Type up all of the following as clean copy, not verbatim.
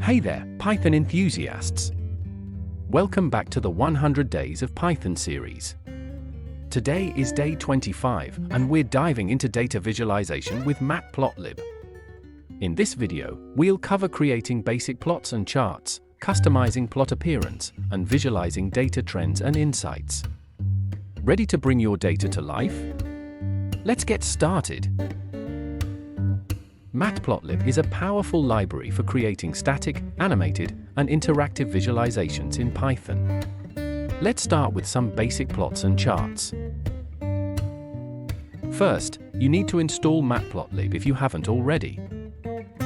Hey there, Python enthusiasts! Welcome back to the 100 Days of Python series. Today is day 25, and we're diving into data visualization with Matplotlib. In this video, we'll cover creating basic plots and charts, customizing plot appearance, and visualizing data trends and insights. Ready to bring your data to life? Let's get started. Matplotlib is a powerful library for creating static, animated, and interactive visualizations in Python. Let's start with some basic plots and charts. First, you need to install Matplotlib if you haven't already.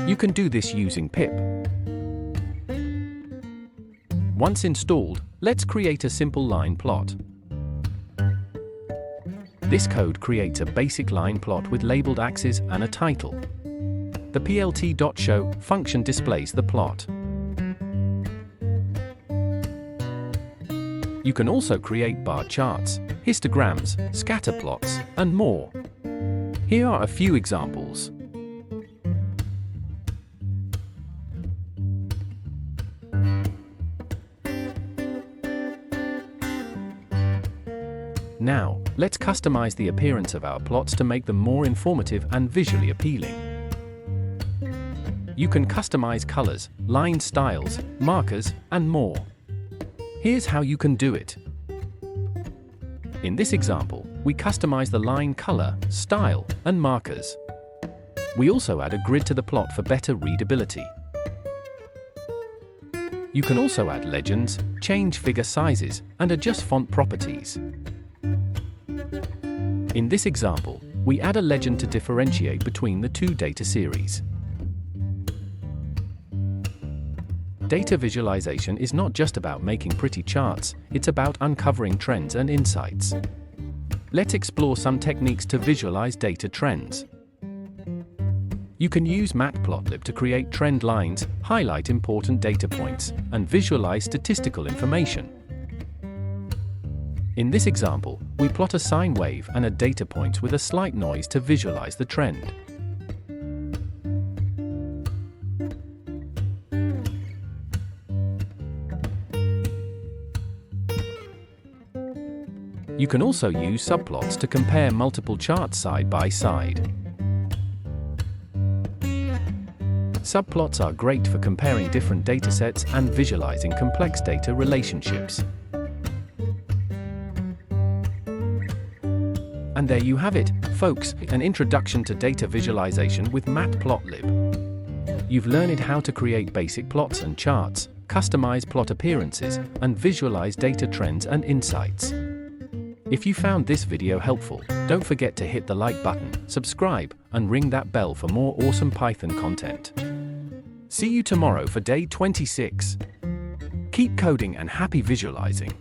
You can do this using pip. Once installed, let's create a simple line plot. This code creates a basic line plot with labeled axes and a title. The plt.show function displays the plot. You can also create bar charts, histograms, scatter plots, and more. Here are a few examples. Now, let's customize the appearance of our plots to make them more informative and visually appealing. You can customize colors, line styles, markers, and more. Here's how you can do it. In this example, we customize the line color, style, and markers. We also add a grid to the plot for better readability. You can also add legends, change figure sizes, and adjust font properties. In this example, we add a legend to differentiate between the two data series. Data visualization is not just about making pretty charts, it's about uncovering trends and insights. Let's explore some techniques to visualize data trends. You can use Matplotlib to create trend lines, highlight important data points, and visualize statistical information. In this example, we plot a sine wave and a data point with a slight noise to visualize the trend. You can also use subplots to compare multiple charts side by side. Subplots are great for comparing different datasets and visualizing complex data relationships. And there you have it, folks, an introduction to data visualization with Matplotlib. You've learned how to create basic plots and charts, customize plot appearances, and visualize data trends and insights. If you found this video helpful, don't forget to hit the like button, subscribe, and ring that bell for more awesome Python content. See you tomorrow for day 26. Keep coding and happy visualizing.